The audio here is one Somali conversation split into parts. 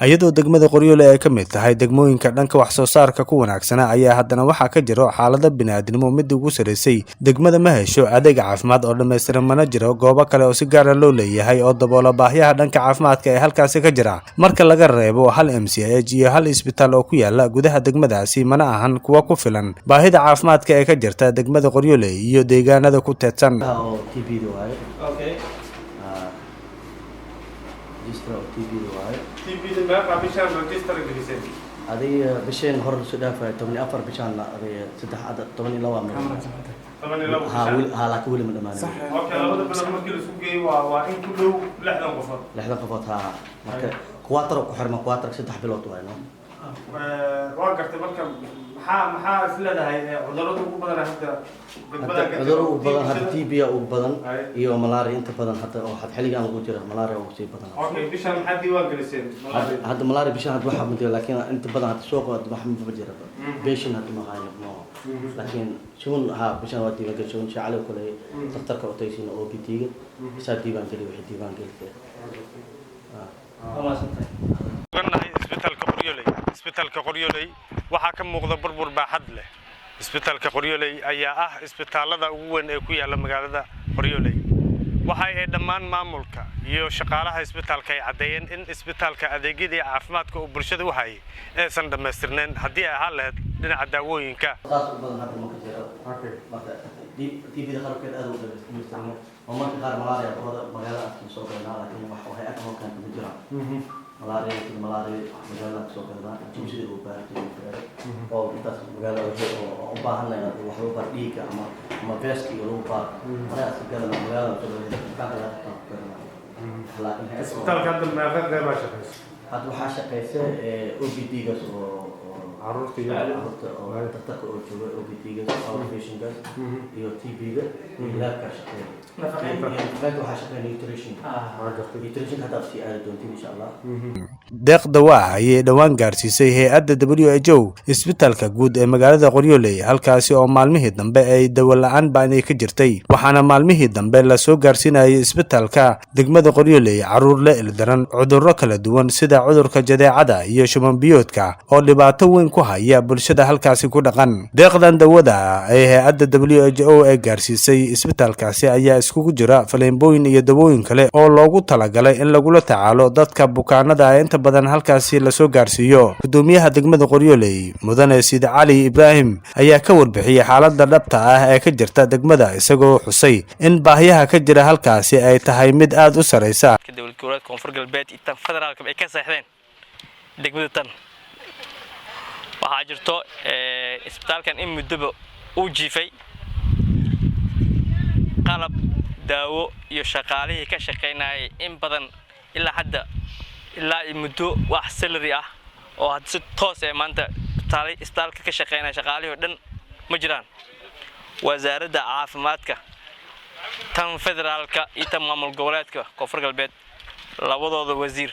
iyadoo degmada Qoryoole ay ka mid tahay degmooyinka dhanka wax soo saarka ku wanaagsana ayaa haddana waxa ka jiro xaalada bini'aadanimo mid ugu sareysay degmada ma hesho adeeg caafimaad oo dhameystiran mana jiro goobo kale oo si gaar ah loo leeyahay oo daboola baahiyaha dhanka caafimaadka ee halkaasi ka jira marka laga reebo hal MCH iyo hal isbitaal oo ku yaala gudaha degmadaasi mana ahan kuwa ku filan baahida caafimaadka ee ka jirta degmada Qoryoole iyo deegaanada ku teedsan هذه بشين هور السودان في 14 بشان هذه 8 لوا ها لا كل من الأمانة صح اوكي لابد من المشكله سوقي وإن كله لحظه قفط ها marka كواتر وحرمه كواتر 3 بلوت وينه واقعت marka maxaa isleedahay cudurrada ugu badan hadda cudurrada ugu badan hadda TB ugu badan iyo malaria inta badan hadda oo xilligan ugu jira malaria ugu sii badan okay bishan maxaa diiwaan geliseen hadda malaria bishan hadda waxa muddo laakiin inta badan hadda suuqa wax ma jira patient hadda ma hayno laakiin shun ha bishan waa diiwaan gelin shun shacale kale dhakhtarka oo taysin OPT ga isa diiwaan gelin wixii diiwaan gelin isbitaalka Qoryoole waxa ka muuqda burbur baaxad leh isbitaalka Qoryoole ayaa ah isbitaalada ugu weyn ee ku yaala magaalada Qoryoole waxa ay dhammaan maamulka iyo shaqaalaha isbitaalka ay cadeeyeen in isbitaalka adeegyada caafimaadka oo bulshada u hayay aysan dhameystirneen hadii ay ahaan lahayd dhinaca daawooyinka TV خربت هذا المستعمر وما كان ملاريا هذا مجالات سوق النار لكن وهي أكثر كان مجرى ملاريا مجالات سوق النار تمشي الأوبار أو بس مجالات أوبارنا وحلو برديك أما فيسكي الأوبار ما يصير مجالات سوق النار لكن السبتال كان غير ما شخص هذا حاشة كيسة OPD جس عرفتي أو تتذكر OPD جس أو فيشن جس يو TB جس لا كشكل فاتو حاشة نيوتريشن نيوتريشن هذا في دونتي إن شاء الله deeq dawaa ayay dhawaan gaarsiisay hay'adda WHO isbitaalka guud ee magaalada Qoryoole halkaasi oo maalmihii dambe ay dawo la'aan baan ka jirtay waxaana maalmihii dambe la soo gaarsiinayay isbitaalka degmada Qoryoole caruur la ildaran cudurro kala duwan sida cudurka jadeecada iyo shuban biyoodka oo dhibaato weyn ku haya bulshada halkaasi ku dhaqan deeqdan dawada ay hay'adda WHO ay gaarsiisay isbitaalkaasi ayaa iskugu jira faleembooyin iyo dawooyin kale oo loogu talagalay in lagula tacaalo dadka bukaanada inta badan halkaasi la soo gaarsiiyo gudoomiyaha degmada Qoryoole mudane Siid Cali Ibrahim ayaa ka warbixiyay xaaladda dhabta ah ee ka jirta degmada isagoo xusay in baahiyaha ka jira halkaasi ay tahay mid aad u sareysa dowlad goboleedka Koonfur Galbeed iyo federaalka ay ka saxdeen degmada tan waxa jirto isbitaalkan in muddo uu jiifay qalab daawo iyo shaqaalihii ka shaqeynayay in badan ilaa hadda ilaa muddo wax salary ah oo had si toos ah maanta isbitaalka ka shaqeynaya shaqaalihii oo dhan ma jiraan wasaaradda caafimaadka tan federaalka iyo tan maamul goboleedka Koonfur Galbeed labadooda wasiir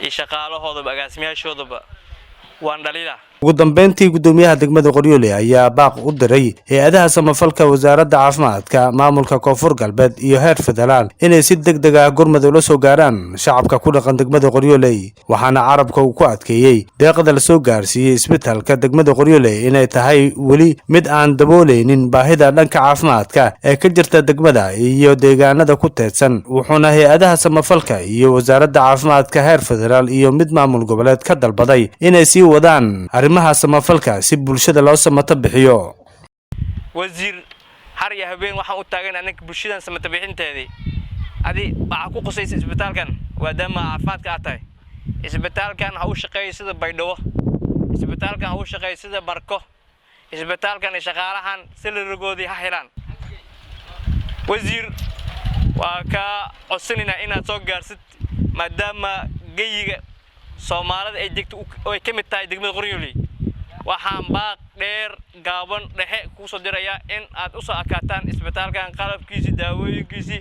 iyo shaqaalahooda agaasimayaashooda waan dhaliila ugu dambeyntii gudoomiyaha degmada Qoryoole ayaa baaq u diray hay'adaha samafalka wasaaradda caafimaadka maamulka Koonfur Galbeed iyo heer federaal inay si degdeg ah gurmad ula soo gaaraan shacabka ku dhaqan degmada Qoryoole waxaana carabka uu ku adkeeyay deeqda la soo gaarsiiyay isbitaalka degmada Qoryoole inay tahay wali mid aan dabooleynin baahida dhanka caafimaadka ee ka jirta degmada iyo deegaanada ku teedsan wuxuuna hay'adaha samafalka iyo wasaaradda caafimaadka heer federaal iyo mid maamul goboleed ka dalbaday inay sii wadaan arrimaha samafalka si bulshada loo samato bixiyo wasiir har iyo habeen waxaan u taagan anaga bulshadan samato bixinteedii adi waxa ku qosaysa isbitaalkan waadama caafimaadka ah tahay isbitaalkan ha u shaqeeyo sida Baydhabo isbitaalkan ha u shaqeeyo sida Barko isbitaalkan shaqaalahan salarigoodii ha helaan wasiir waa ka codsanina inaad soo gaarsid maadaama geeyiga Soomaalida ay degto oo ka mid tahay degmada Qoryoole waxaan baaq dheer gaaban dhexe ku soo diraya in aad u soo akaataan isbitaalkan qalabkiisa daawooyinkiisa